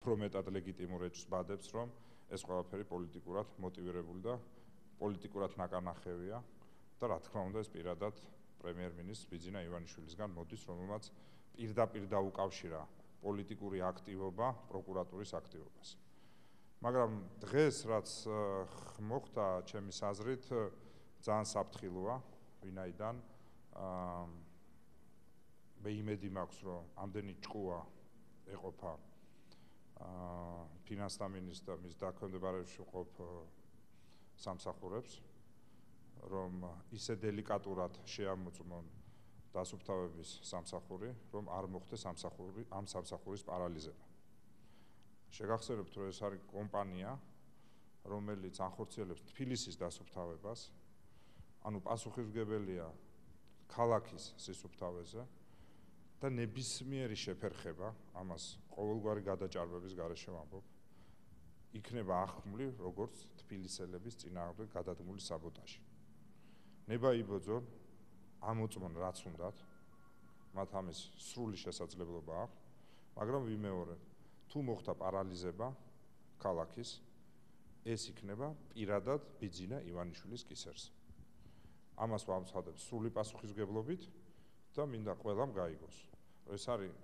უფრო მეტად ლეგიტიმურ ეჭვს ბადებს, რომ ეს ყველაფერი პოლიტიკურად მოტივირებული და პოლიტიკურად ნაკარნახევია და რა თქმა უნდა ეს პირადად პრემიერ-მინისტრ ბიძინა ივანიშვილისგან მოდის, რომელმაც პირდაპირ დაუკავშირა პოლიტიკური აქტივობა პროკურატურის აქტივობას. მაგრამ დღეს რაც მოხდა, ჩემის აზრით, ძალიან საფრთხილოა, ვინაიდან მე იმედი მაქვს, რომ ამდენი ჭკუა ეყოფა ფინანსთა მინისტრს და მის დაქვემდებარებაში მყოფ სამსახურებს, რომ ისე დელიკატურად შეამოწმონ დასუფთავების სამსახური, რომ არ მოხდეს ამ სამსახურის პარალიზება. შეგახსენებთ, რომ ეს არის კომპანია, რომელიც ახორციელებს თბილისის დასუფთავებას, ანუ პასუხისმგებელია ქალაქის სისუფთავეზე და ნებისმიერი შეფერხება, ამას ყოველგვარი გადაჭარბების გარეშე ვამბობ, იქნება ახმლი როგორც თბილისელების წინააღმდეგ გადადგმული საბოტაჟი. ნება იბოძონ, ამოწმონ რაც უნდათ, მათ ამის სრული შესაძლებლობა აქვს, მაგრამ ვიმეორებ, თუ მოხდა პარალიზება ქალაქის, ეს იქნება პირადად ბიძინა ივანიშვილის კისერზე. ამას ვამცხადებ სრული პასუხისმგებლობით და მინდა ყველამ გაიგოს. ეს არის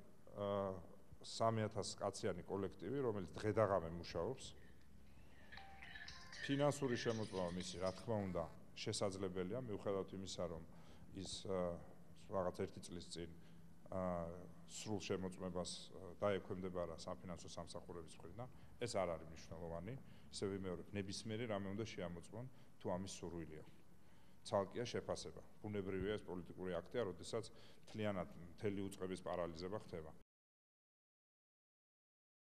3000 კაციანი კოლექტივი, რომელიც დღე-დაღამე მუშაობს. ფინანსური შემოწმება მისი, რა თქმა უნდა, შესაძლებელია, მიუხედავად იმისა, რომ ის რაღაც 1 წლის წინ სრულ შემოწმებას დაექვემდებარა საფინანსო სამსახურების მხრიდან, ეს არ არის მნიშვნელოვანი, ისე ვიმეორებ, ნებისმიერი რამე უნდა შეამოწმონ, თუ ამის სურვილი აქვს. ცალკეა შეფასება. ბუნებრივია ეს პოლიტიკური აქტია, როდესაც მთლიანად მთელი უწყების პარალიზება ხდება.